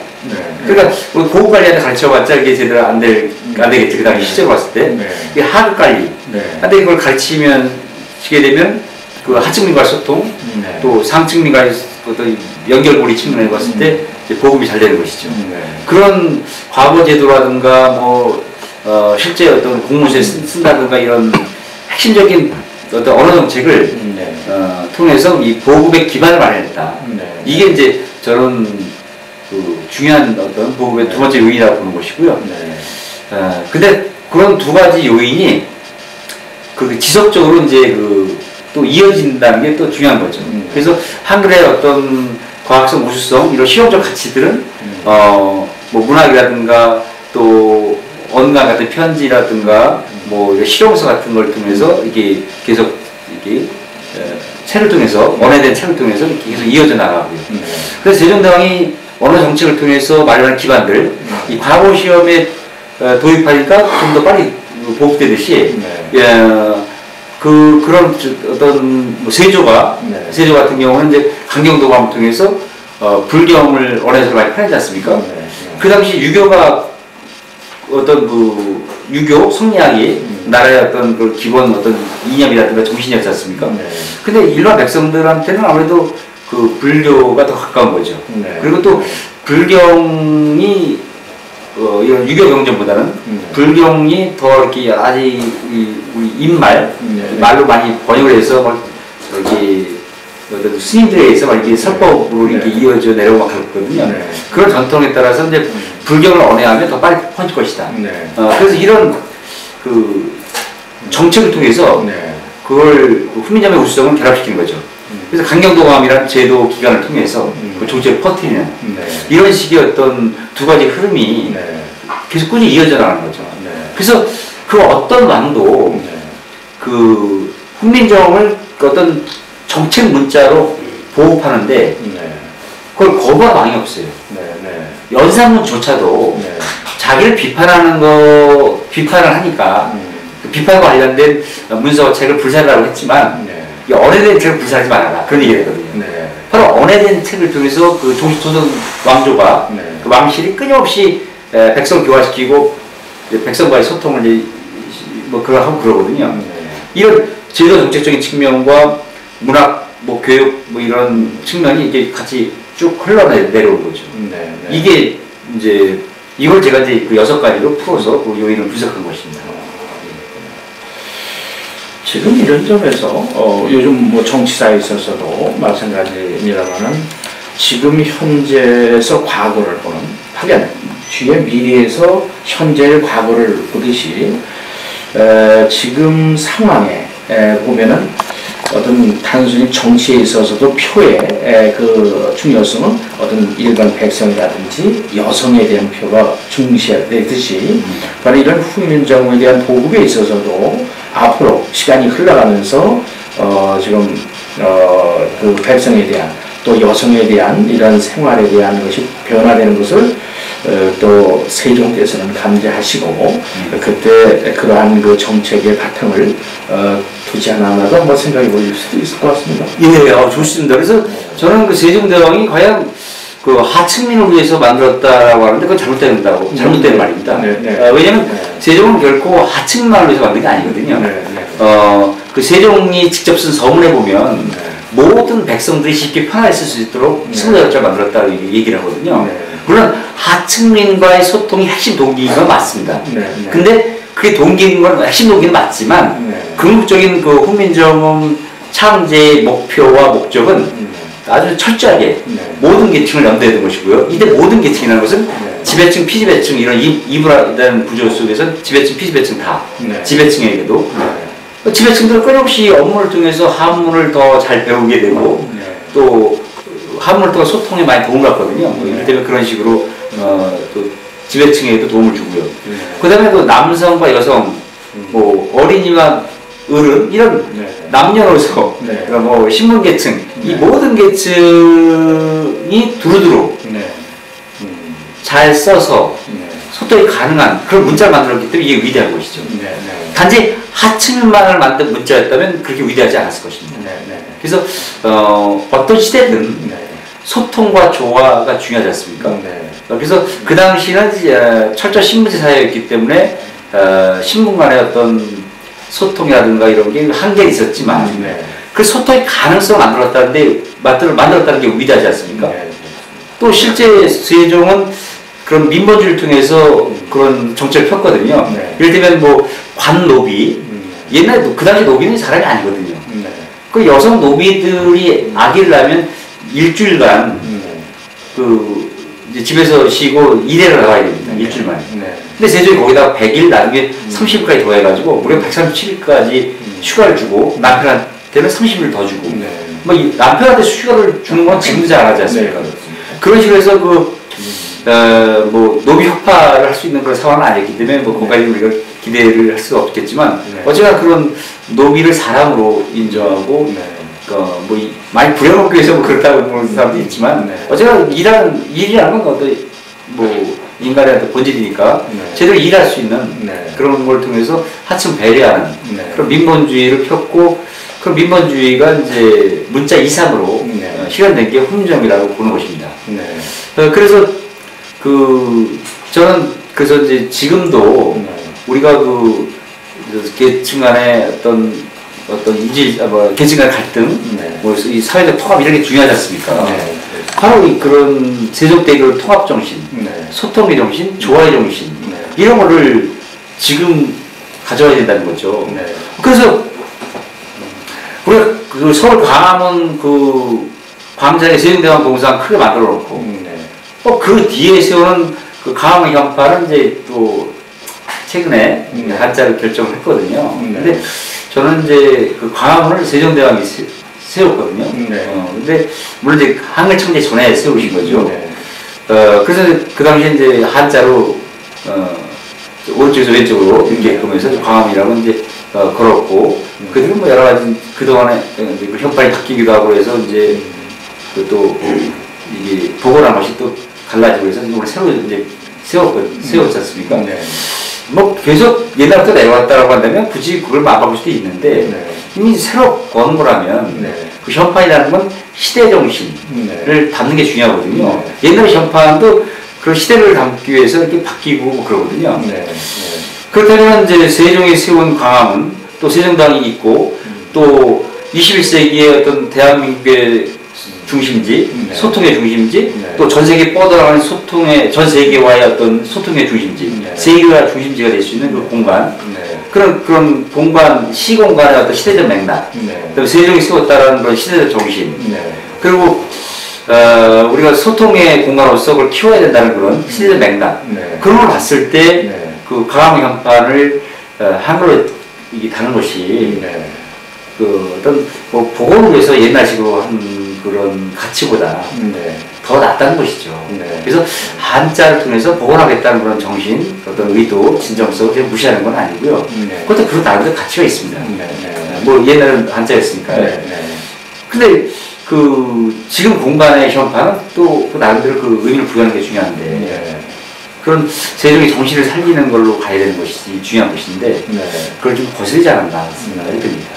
그러니까 보급 관리한테 가르쳐봤자 이게 제대로 안 되겠지. 그 당시 시절 봤을 때 이게 하급 관리. 근데 이걸 가르치게 되면 그 하층민과의 소통, 또 상층민과의 어떤 연결고리 측면에 봤을 때 이제 보급이 잘 되는 것이죠. 네. 그런 과거 제도라든가 실제 어떤 공무원에 쓴다든가 이런 핵심적인 어떤 언어 정책을 네. 통해서 이 보급의 기반을 마련했다. 네. 이게 이제 저는 그 중요한 어떤 보급의 두 번째 요인이라고 보는 것이고요. 네. 근데 그런 두 가지 요인이 그 지속적으로 이제 또 이어진다는 게 또 중요한 거죠. 그래서 한글의 어떤 과학성, 우수성 이런 실용적 가치들은 뭐 문학이라든가 또 언가 같은 편지라든가 뭐 실용서 같은 걸 통해서 이게 계속 이게 책을 통해서 언어된 책을 통해서 이렇게 계속 이어져 나가고요. 그래서 세종대왕이 언어 정책을 통해서 마련한 기반들 이 과거 시험에 도입하니까 좀 더 빨리 보급되듯이 그런 어떤 세조가 네. 세조 같은 경우는 이제 강경도감을 통해서 불경을 언어에서 많이 팔지 않습니까? 그 당시 유교가 어떤 유교 성리학이 나라의 어떤 그 기본 어떤 이념이라든가 정신이었지 않습니까? 근데 일반 백성들한테는 아무래도 그 불교가 더 가까운 거죠. 그리고 또 불경이 이런 유교 경전보다는 불경이 더 이렇게 아직 우리 입말 말로 많이 번역을 해서 막 이렇게 어떤 스님들에 의해서 막 이렇게 설법으로 이렇게 이어져 내려오고 그렇거든요. 그런 전통에 따라서 이제 불경을 언해하면 더 빨리 퍼질 것이다. 그래서 이런 그 정책을 통해서 그걸 훈민정음의 우수성을 결합시키는 거죠. 그래서 강경도감이라는 제도 기관을 통해서 그 정책을 퍼뜨리는 이런 식의 어떤 두 가지 흐름이 계속 꾸준히 이어져 나가는 거죠. 그래서 그 어떤 왕도 그 훈민정음을 어떤 정책 문자로 보급하는데 그걸 거부한 왕이 없어요. 연산문조차도 자기를 비판을 하니까 그 비판과 관련된 문서와 책을 불사하라고 했지만 언해된 책을 불사하지 말아라 그런 얘기를 했거든요. 바로 언해된 책을 통해서 그 조선 왕조가 그 왕실이 끊임없이 백성을 교화시키고 백성과의 소통을 뭐 그걸 하고 그러거든요. 이런 제도 정책적인 측면과 문학, 뭐 교육 뭐 이런 측면이 이게 같이 쭉 흘러내려온 거죠. 이게 이제 이걸 제가 이제 그 6가지로 풀어서 그 요인을 분석한 것입니다. 지금 이런 점에서 요즘 뭐 정치사에 있어서도 마찬가지입니다만은 지금 현재에서 과거를 보는 하긴 뒤에 미래에서 현재의 과거를 보듯이 지금 상황에 보면은 어떤 단순히 정치에 있어서도 표의 그 중요성은 어떤 일반 백성이라든지 여성에 대한 표가 중시되듯이 바로 이런 훈민정음에 대한 보급에 있어서도 앞으로 시간이 흘러가면서 지금 그 백성에 대한 또 여성에 대한 이런 생활에 대한 것이 변화되는 것을 또 세종께서는 감지하시고 그때 그러한 그 정책의 바탕을 두지 않았나도 한번 생각해 볼 수도 있을 것 같습니다. 예, 좋습니다. 그래서 저는 그 세종대왕이 과연 그 하층민을 위해서 만들었다라고 하는데 그건 잘못된 말입니다. 왜냐하면 세종은 결코 하층민을 위해서 만든 게 아니거든요. 그 세종이 직접 쓴 서문에 보면 모든 백성들이 쉽게 편하게 쓸 수 있도록 28자 만들었다고 얘기를 하거든요. 물론 하층민과의 소통이 핵심 동기인 건 맞습니다. 근데 그게 동기인 건 핵심 동기는 맞지만 궁극적인 그 훈민정음 창제의 목표와 목적은 아주 철저하게 모든 계층을 염두에 둔 것이고요. 이때 모든 계층이라는 것은 지배층, 피지배층 이런 이분화된 구조 속에서 지배층, 피지배층 다 지배층에게도 지배층들은 끊임없이 업무를 통해서 한문을 더 잘 배우게 되고 또 한문을 통해 소통에 많이 도움을 받거든요. 이렇기 때문에 그런 식으로 또 지배층에도 도움을 주고요. 그 다음에 또 남성과 여성, 뭐 어린이와 어른 이런 남녀노소, 그러니까 뭐 신분계층 이 모든 계층이 두루두루 잘 써서 소통이 가능한 그런 문자를 만들었기 때문에 이게 위대한 것이죠. 단지 하층만을 만든 문자였다면 그렇게 위대하지 않았을 것입니다. 그래서 어떤 시대든 소통과 조화가 중요하지 않습니까? 그래서 그 당시는 철저 신분제 사회였기 때문에 신분 간의 어떤 소통이라든가 이런 게 한계가 있었지만 그 소통의 가능성을 만들었다는 게 위대하지 않습니까? 또 실제 세종은 그런 민본주의를 통해서 그런 정책을 폈거든요. 네. 예를 들면 뭐 관노비, 옛날에 그 당시 노비는 사람이 아니거든요. 네. 그 여성 노비들이 아기를 낳으면 일주일간 그 이제 집에서 쉬고 일해를 나가야 됩니다. 일주일 만에. 네. 근데 세종이 거기다가 100일 나중에 30일까지 더해가지고 무려 137일까지 휴가를 주고 남편한테는 30일 더 주고 네. 뭐 이 남편한테 휴가를 주는 건 지금도 잘 하지 않습니까? 네, 그런 식으로 해서 뭐 노비 혁파를 할 수 있는 그런 상황은 아니었기 때문에 뭐 거기까지 우리가 기대를 할 수가 없겠지만 네. 어쨌거나 그런 노비를 사람으로 인정하고 뭐 많이 부려먹기 위해서 뭐 그렇다고 보는 사람도 있지만 어쨌거나 일이라는 건 어떤 뭐 인간의 어떤 본질이니까 제대로 일할 수 있는 그런 걸 통해서 하층 배려하는 그런 민본주의를 폈고 그 민본주의가 이제 문자 이상으로 실현된 게 훈민정음이라고 보는 것입니다. 그래서 저는 그래서 이제 지금도 우리가 계층 간의 어떤 계층 간의 갈등, 뭐 이 사회적 통합 이런 게 중요하지 않습니까? 바로 그런 세종대교의 통합 정신, 소통의 정신, 조화의 정신 이런 거를 지금 가져와야 된다는 거죠. 그래서 우리가 그 서울 광화문 광장에 세종대왕 동상 크게 만들어 놓고 그 뒤에 세우는 그 광화문 현판은 이제 또 최근에 한자를 결정을 했거든요. 근데 저는 이제 그 광화문을 세종대왕이 세웠거든요. 근데 물론 이제 한글 창제 전에 세우신 거죠. 그래서 그 당시에 이제 한자로 오른쪽에서 왼쪽으로 이렇게 보면서 광화문이라고 이제 걸었고 그들은 뭐 여러 가지 그동안에 그 현판이 바뀌기도 하고 해서 이제 또 이게 보고란 것이 또 갈라지고 해서 이걸 새로 이제 세웠지 않습니까? 뭐 계속 옛날부터 내려왔다라고 한다면 굳이 그걸 안 바꿀 수도 있는데 이미 새로 거는 거라면 그 현판이라는 건 시대 정신을 담는 게 중요하거든요. 옛날 현판도 그 시대를 담기 위해서 이렇게 바뀌고 뭐 그러거든요. 그렇다면 이제 세종이 세운 광화문 또 세종당이 있고 또 21세기의 어떤 대한민국의 중심지, 소통의 중심지, 또 전 세계 뻗어나가는 전 세계와의 어떤 소통의 중심지, 세계가 중심지가 될 수 있는 그 공간, 그런 공간, 시공간의 어떤 시대적 맥락, 그다음에 세종이 세웠다라는 그런 시대적 정신, 그리고 우리가 소통의 공간으로서 그걸 키워야 된다는 그런 시대적 맥락, 그런 걸 봤을 때 그 광화문 현판을 한글로 이게 다는 것이 그 어떤 뭐 복원을 위해서 옛날식으로 한 그런 가치보다 더 낫다는 것이죠. 그래서 한자를 통해서 복원하겠다는 그런 정신, 어떤 의도, 진정성을 무시하는 건 아니고요. 그것도 그런 나름대로 가치가 있습니다. 뭐 옛날은 한자였으니까요. 근데 지금 공간의 현판은 또 나름대로 그 의미를 부여하는 게 중요한데 그런 세종의 정신을 살리는 걸로 가야 되는 것이 중요한 것인데 그걸 좀 거슬리지 않았나 생각이 듭니다.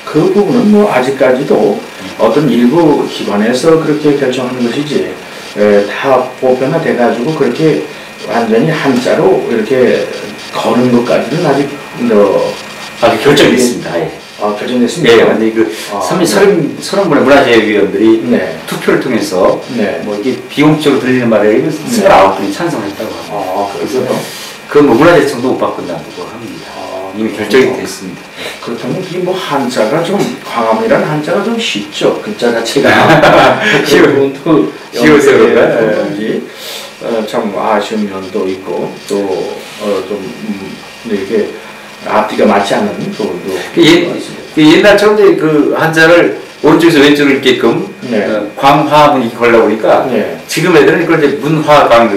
그 부분은 뭐 아직까지도 어떤 일부 기관에서 그렇게 결정하는 것이지 다 보편화돼가지고 그렇게 완전히 한자로 이렇게 거는 것까지는 아직 결정됐습니다. 결정됐습니다. 네, 완전히 30분의 문화재위원들이 투표를 통해서 뭐 이게 비공식적으로 들리는 말에 의하면 29분이 찬성했다고 합니다. 그래서 그 뭐 문화재청도 못 바꾼다고 합니다. 이미 결정이 됐습니다. 그렇다면 이게 뭐 한자가 좀 광화문이라는 한자가 좀 쉽죠. 글자 자체가 쉬워서 그런가요? 참 아쉬운 면도 있고 또 좀 이렇게 앞뒤가 맞지 않는 부분도 있습니다. 옛날처럼 그 한자를 오른쪽에서 왼쪽으로 있게끔 광화문 이렇게 걸다 보니까 지금 애들은 그걸 이제 문화광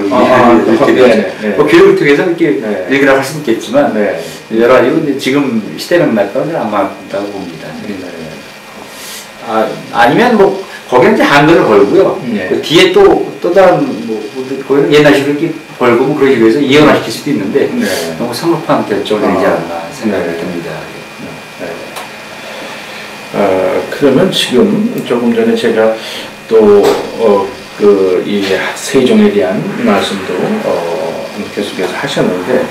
이렇게 되죠. 뭐 교육을 통해서 이렇게 얘기를 할 수 있겠지만 여러 가지로 이제 지금 시대는 맞다고는 안 맞다고 봅니다. 아니면 뭐 거기는 이제 한글을 걸고요. 그 뒤에 또 다른 거기는 옛날식으로 이렇게 걸고 뭐 그러기 위해서 이연화시킬 수도 있는데 너무 성급한 결정을 내지 않았나 생각이 듭니다. 그러면 지금 조금 전에 제가 또 이 세종에 대한 말씀도 계속해서 하셨는데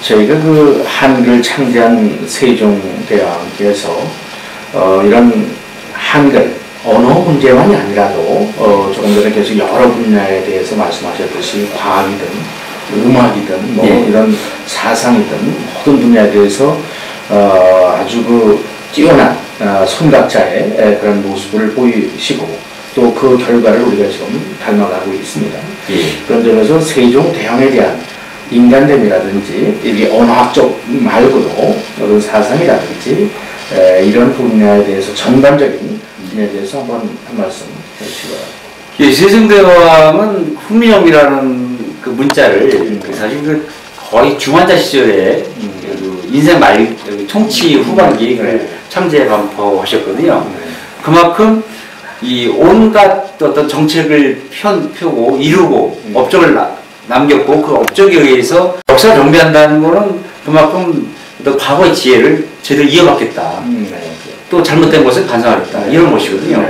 저희가 그 한글 창제한 세종대왕께서 이런 한글 언어 문제만이 아니라도 조금 전에 계속 여러 분야에 대해서 말씀하셨듯이 과학이든 음악이든 뭐 예. 이런 사상이든 모든 분야에 대해서 아주 그 뛰어난 선각자의 그런 모습을 보이시고 또 그 결과를 우리가 지금 닮아가고 있습니다. 예. 그런 점에서 세종대왕에 대한 인간됨이라든지 이게 언어학적 말고도 어떤 사상이라든지 이런 분야에 대해서 전반적인 분야에 대해서 한번 한 말씀 해주시고요. 예, 세종대왕은 훈민정음이라는 그 문자를 사실 그 거의 중환자 시절에 그 인생 말 통치 후반기에 그 창제 반포하셨거든요. 그만큼 이 온갖 어떤 정책을 펴고 이루고 업적을 남겼고 그 업적에 의해서 역사를 정비한다는 거는 그만큼 어떤 과거의 지혜를 제대로 이어받겠다. 또 잘못된 것을 반성하겠다. 이런 것이거든요.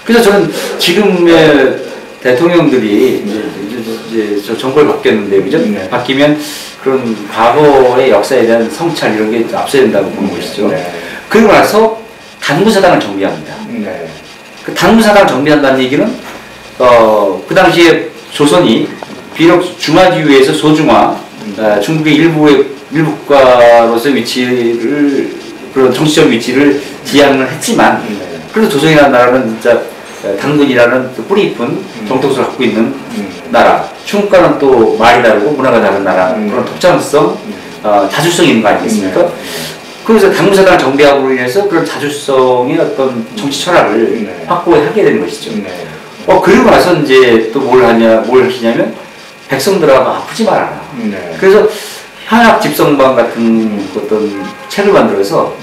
그래서 저는 지금의 대통령들이 이제 저 정권이 바뀌었는데, 그죠? 바뀌면 그런 과거의 역사에 대한 성찰 이런 게 앞서야 된다고 보는 것이죠. 그리고 나서 당무사당을 정비합니다. 그 당무사당을 정비한다는 얘기는 그 당시에 조선이 비록 중화지위에서 소중화, 중국의 일부 국가로서의 위치를 그런 정치적 위치를 지향을 했지만, 그래도 조선이라는 나라는 진짜 당군이라는 뿌리 깊은 정통성을 갖고 있는 나라, 중국과는 또 말이 다르고 문화가 다른 나라, 그런 독창성, 자주성이 있는 거 아니겠습니까? 그래서 당무사당을 정비함으로 인해서 그런 자주성의 어떤 정치 철학을 확보하게 되는 것이죠. 그리고 나서 이제 또 뭘 하시냐면 백성들하고 아프지 말아라. 그래서 현악 집성반 같은 어떤 책을 만들어서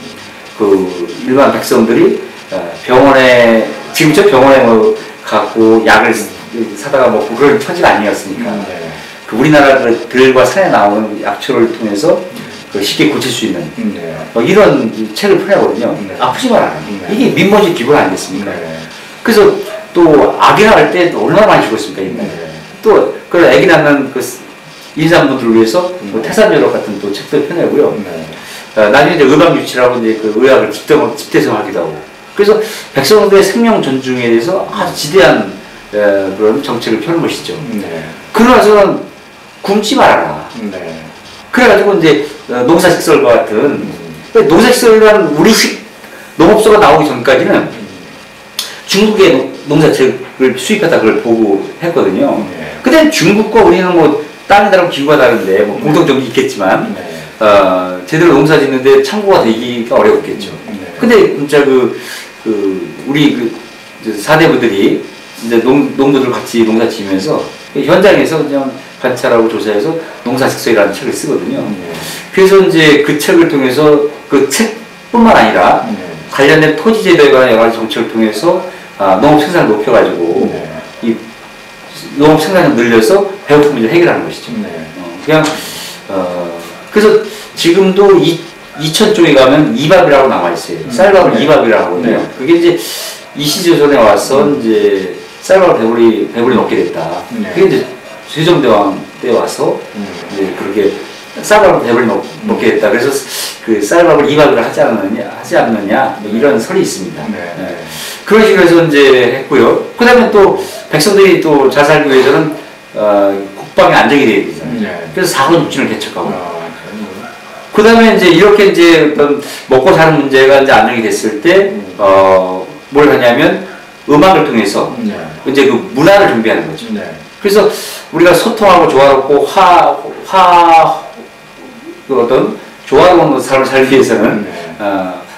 그 일반 백성들이 병원에 지금처럼 병원에 뭐 가고 약을 사다가 먹고 그런 처지가 아니었으니까 그 우리나라들과 산에 나오는 약초를 통해서 그 쉽게 고칠 수 있는 이런 책을 펴내거든요. 아프지 말아라. 이게 민머지 기본 아니겠습니까? 그래서 또 아기 낳을 때 얼마나 많이 죽었습니까? 또 그 아기 낳는 그 임산부들을 위해서 뭐 태산여록 같은 또 책도 펴내고요. 나중에 이제 의학유치라고 이제 그 의학을 집대성하기도 하고. 그래서 백성들의 생명 존중에 대해서 아주 지대한 그런 정책을 펴는 것이죠. 그러고 나서는 굶지 말아라. 그래가지고 이제 농사식설과 같은 농사식설이란 우리식 농업소가 나오기 전까지는 중국의 농사책을 수입하다 그걸 보고 했거든요. 근데 중국과 우리는 뭐 땅이 다르고 기후가 다른데 뭐 공통점이 있겠지만 제대로 농사 짓는데 참고가 되기가 어려웠겠죠. 근데 진짜 우리 사대부들이 이제 농부들 같이 농사 지으면서 현장에서 그냥 관찰하고 조사해서 농사식서이라는 책을 쓰거든요. 그래서 이제 그 책을 통해서 그 책뿐만 아니라 관련된 토지제도에 관한 여러 가지 정책을 통해서 농업 생산을 높여가지고 이 농업 생산을 늘려서 배고픈 문제를 해결하는 것이죠. 그래서 지금도 이천 쪽에 가면 이밥이라고 남아있어요. 쌀밥을 이밥이라고 하거든요. 그게 이제 이시조선에 와서 이제 쌀밥을 배불리 먹게 됐다. 그게 이제 세종대왕 때 와서 이제 그렇게 쌀밥을 배불리 먹게 됐다. 그래서 그 쌀밥을 이밥이라 하지 않느냐 뭐 이런 설이 있습니다. 그런 식으로 해서 이제 했고요. 그 다음에 또 백성들이 또 잘 살기 위해서는 국방의 안정이 되어야 되잖아요. 그래서 사군육진을 개척하고. 그 다음에 이제 이렇게 이제 어떤 먹고 사는 문제가 이제 안정이 됐을 때, 뭘 하냐면 음악을 통해서 이제 그 문화를 준비하는 거죠. 그래서 우리가 소통하고 조화롭고 그 어떤 조화로운 삶을 살기 위해서는,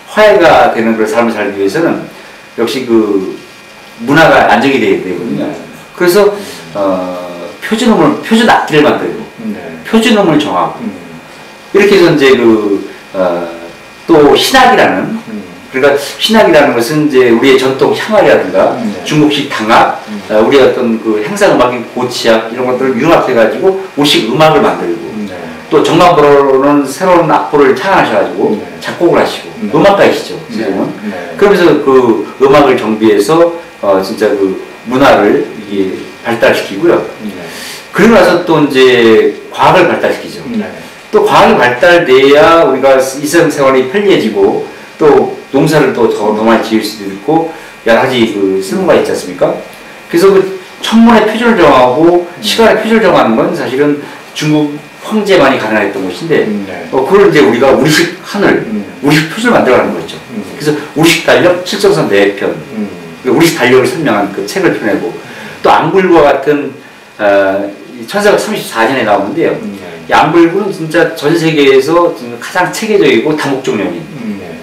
화해가 되는 그런 삶을 살기 위해서는 역시 그 문화가 안정이 되어야 되거든요. 그래서, 표준 악기를 만들고, 표준음을 정하고, 이렇게 해서 이제 또 신학이라는, 그러니까 신학이라는 것은 이제 우리의 전통 향화라든가 중국식 당악, 우리의 어떤 그 행사음악인 고치악 이런 것들을 융합해가지고 우식 음악을 만들고, 또 정만보로는 새로운 악보를 창안하셔가지고 작곡을 하시고, 음악가이시죠, 지금은. 그러면서 그 음악을 정비해서 진짜 그 문화를 이게 발달시키고요. 그러고 나서 또 이제 과학을 발달시키죠. 또 과학이 발달돼야 우리가 일상생활이 편리해지고 또 농사를 또 더 많이 지을 수도 있고 여러 가지 그 쓸모가 있지 않습니까? 그래서 그 천문의 표준을 정하고 시간의 표준을 정하는 건 사실은 중국 황제만이 가능했던 것인데 그걸 이제 우리가 우리식 하늘, 우리식 표준을 만들어가는 거죠. 그래서 우리식 달력, 칠성선 4편, 우리식 달력을 설명한 그 책을 펴내고 또 안굴과 같은 1434년에 나오는데요. 이 안굴구는 진짜 전 세계에서 가장 체계적이고 다목적용인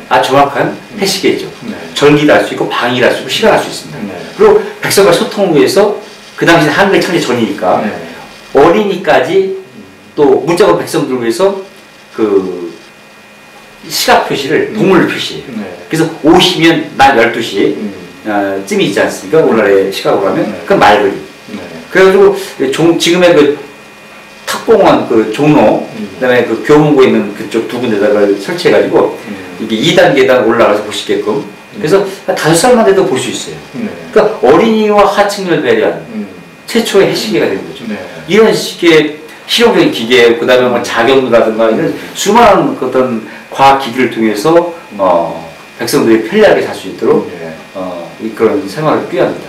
아주 정확한 해시계죠. 절기도 할 수 있고 방위도 할 수 있고 시간을 할 수 있습니다. 그리고 백성과 소통을 위해서 그 당시 한글 창제 전이니까 어린이까지 또 문자고 백성들을 위해서 그 시각 표시를 동물 표시해요. 그래서 50이면 낮 12시 쯤이 있지 않습니까? 오늘날의 시각으로 하면 그건 말글이. 그래가지고 지금의 그 탁봉원 그 종로 그다음에 그 교문구에 있는 그쪽 두 군데다가 설치해가지고 이게 2단 계단 올라가서 볼 수 있게끔 그래서 한 5살만 돼도 볼 수 있어요. 그러니까 어린이와 하층을 배려한 최초의 해시계가 된 거죠. 이런 식의 실용적인 기계, 그 다음에 뭐 자경라든가 이런 수많은 어떤 과학 기기를 통해서 백성들이 편리하게 살 수 있도록 그런 생활을 꾀합니다.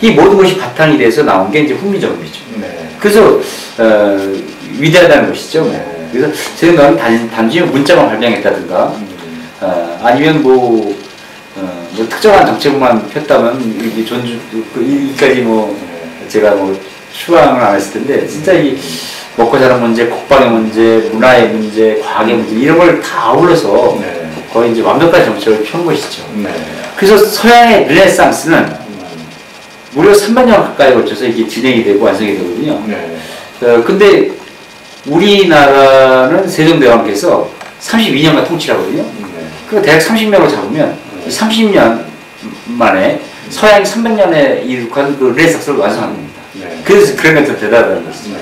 이 모든 것이 바탕이 돼서 나온 게 이제 훈민정음이죠. 그래서 위대하다는 것이죠. 그래서 제 생각은 단지 문자만 발명했다든가 아니면 뭐 특정한 정책만 폈다면 이게 이까지 뭐 제가 뭐 추앙을 안 했을 텐데 진짜 이 먹고 사는 문제, 국방의 문제, 문화의 문제, 과학의 문제 이런 걸 다 아울러서 거의 이제 완벽한 정책을 펴온 것이죠. 그래서 서양의 르네상스는 무려 300년 가까이 걸쳐서 이게 진행이 되고 완성이 되거든요. 근데 우리나라는 세종대왕께서 32년간 통치를 하거든요. 그 대략 30년을 잡으면 30년 만에 서양이 300년에 이룩한 그 르네상스를 완성한 겁니다. 그래서 그런 게 더 대단하다는 것이죠.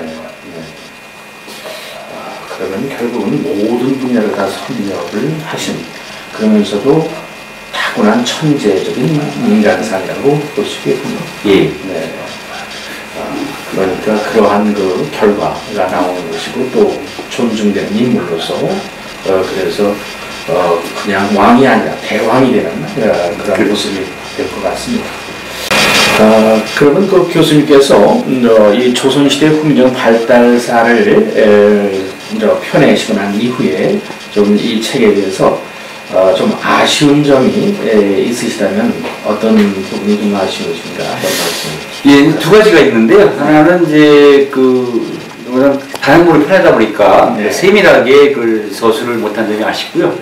그러면 결국은 모든 분야를 다 섭렵을 하신 그러면서도 타고난 천재적인 인간상이라고 볼 수 있겠군요. 예. 그러니까 그러한 그 결과가 나오는 것이고 또 존중되는 인물로서 그래서 그냥 왕이 아니라 대왕이 되는 그런 모습이 될 것 같습니다. 그러면 그 교수님께서 이 조선시대 훈민정 발달사를 펴내시고 난 이후에 좀 이 책에 대해서 좀 아쉬운 점이 있으시다면 어떤 부분이 좀 아쉬우신가 한번 말씀. 예, 두 가지가 있는데요. 하나는 이제 다양물을 펴내다 보니까 세밀하게 그 서술을 못한 점이 아쉽고요.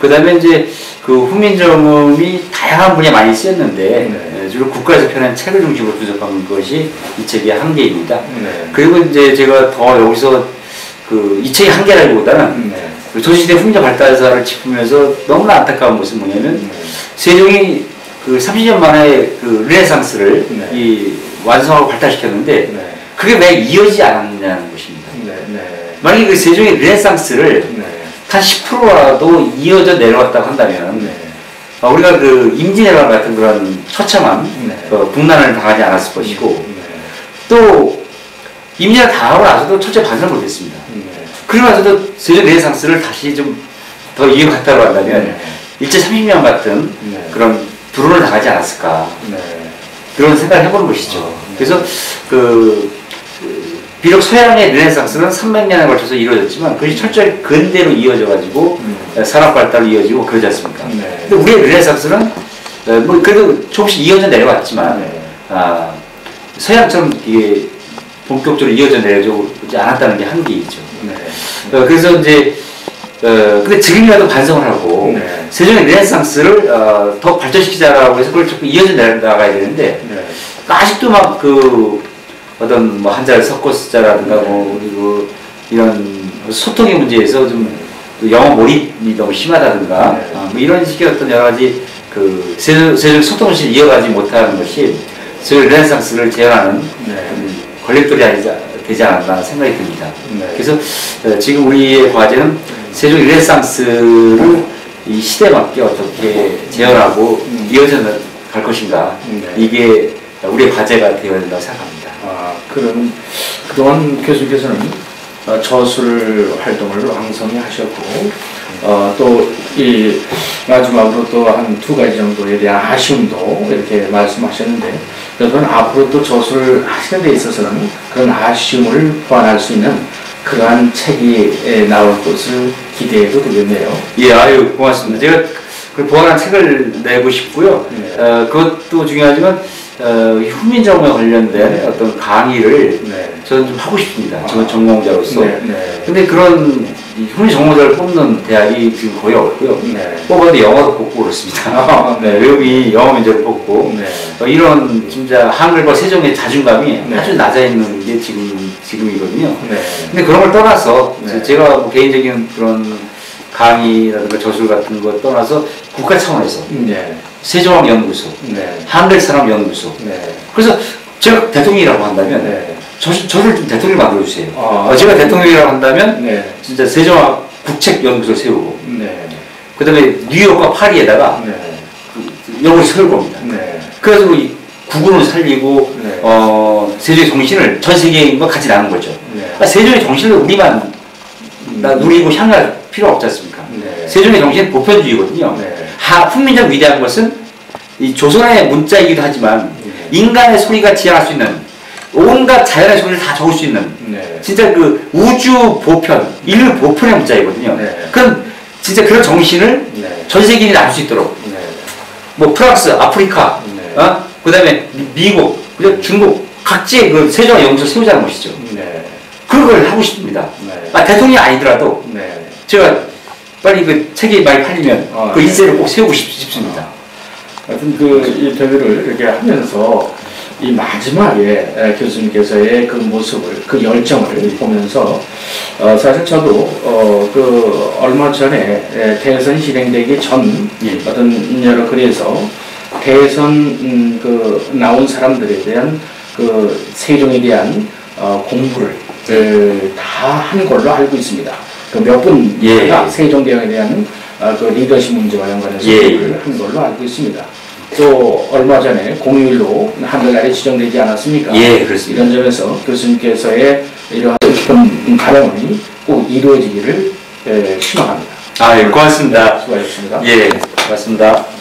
그 다음에 이제 그 훈민정음이 다양한 분야에 많이 쓰였는데 주로 국가에서 펴낸 책을 중심으로 분석한 것이 이 책의 한계입니다. 그리고 이제 제가 더 여기서 이 책의 한계라기보다는 조선시대 훈민정 발달사를 짚으면서 너무나 안타까운 것은 뭐냐면 세종이 그 30년 만에 그 르네상스를 이 완성하고 발달시켰는데 그게 왜 이어지지 않았냐는 것입니다. 만약에 그 세종이 르네상스를 한 10%라도 이어져 내려왔다고 한다면 우리가 그 임진왜란 같은 그런 처참한 국난을 당하지 않았을 것이고 또 임진왜란 당하고 나서도 첫째 반성을 못했습니다. 그러고 나서도 세종 르네상스를 다시 좀 더 이어갔다고 한다면 일제 30년 같은 그런 불운을 당하지 않았을까 그런 생각을 해보는 것이죠. 그래서 비록 서양의 르네상스는 300년에 걸쳐서 이루어졌지만 그것이 철저히 근대로 이어져가지고 산업 발달로 이어지고 그러지 않습니까? 근데 우리의 르네상스는 뭐 그래도 조금씩 이어져 내려왔지만 서양처럼 이게 본격적으로 이어져 내려오지 않았다는 게 한계이죠. 그래서 이제 근데 지금이라도 반성을 하고 세종의 르네상스를 더 발전시키자라고 해서 그걸 자꾸 이어져 나가야 되는데 아직도 막 어떤 뭐 한자를 섞어 쓰자라든가 그리고 이런 소통의 문제에서 좀 영어 몰입이 너무 심하다든가 뭐 이런 식의 어떤 여러 가지 세종 소통을 이어가지 못하는 것이 세종 르네상스를 재현하는 걸림돌이 되지 않았나 생각이 듭니다. 그래서 지금 우리의 과제는 세종 르네상스를 이 시대에 맞게 어떻게 재현하고 이어져 갈 것인가 이게 우리의 과제가 되어야 된다고 생각합니다. 그럼 그동안 교수님께서는 저술 활동을 왕성히 하셨고 또 이 마지막으로 또 한 두 가지 정도에 대한 아쉬움도 이렇게 말씀하셨는데, 여러분 앞으로 또 저술을 하시는 데 있어서는 그런 아쉬움을 보완할 수 있는 그러한 책이 나올 것을 기대해도 되겠네요. 예, 아유 고맙습니다. 제가 그 보완한 책을 내고 싶고요. 네. 그것도 중요하지만 훈민정음에 관련된 어떤 강의를 저는 좀 하고 싶습니다. 저 전공자로서. 근데 그런 훈민 전공자를 뽑는 대학이 지금 거의 없고요. 뽑아도 영어도 뽑고 그렇습니다. 외국이 영어 면접을 뽑고 이런 진짜 한글과 세종의 자존감이 아주 낮아 있는 게 지금이거든요. 근데 그런 걸 떠나서 제가 뭐 개인적인 그런 강의라든가 저술 같은 거 떠나서 국가 차원에서 세종학연구소, 한글산업연구소. 그래서 제가 대통령이라고 한다면 저를 좀 대통령 만들어주세요. 제가 대통령이라고 한다면 진짜 세종학 국책연구소 세우고 그 다음에 뉴욕과 파리에다가 영어를 세울 겁니다. 그래서 이 국군을 살리고 세종의 정신을 전 세계인과 같이 나눈 거죠. 세종의 정신을 우리만 누리고 향할 필요 없지 않습니까? 세종의 정신은 보편주의거든요. 훈민정 위대한 것은 이 조선의 문자이기도 하지만 인간의 소리가 지향할 수 있는 온갖 자연의 소리를 다 적을 수 있는 진짜 그 우주 보편, 인류 보편의 문자이거든요. 그럼 진짜 그런 정신을 전 세계인이 나눌 수 있도록 뭐 프랑스, 아프리카, 그 다음에 미국, 그리고 중국 각지에 그 세종학 연구소 세우자는 것이죠. 그런 걸 하고 싶습니다. 대통령이 아니더라도 제가 빨리 그 책이 많이 팔리면 그 일세를 꼭 세우고 싶습니다. 하여튼 그 인터뷰를 이렇게 하면서 이 마지막에 교수님께서의 그 모습을, 그 열정을 보면서 사실 저도 그 얼마 전에 대선 실행되기 전 어떤 여러 글에서 대선 그 나온 사람들에 대한 그 세종에 대한 공부를 다 한 걸로 알고 있습니다. 그 몇 분가 세종대왕에 대한 그 리더십 문제와 연관해서 공부를 한 걸로 알고 있습니다. 또 얼마 전에 공휴일로 한글날에 지정되지 않았습니까? 그렇습니다. 이런 점에서 교수님께서의 이러한 깊은 바람이 꼭 이루어지기를 희망합니다. 고맙습니다. 수고하셨습니다. 고맙습니다.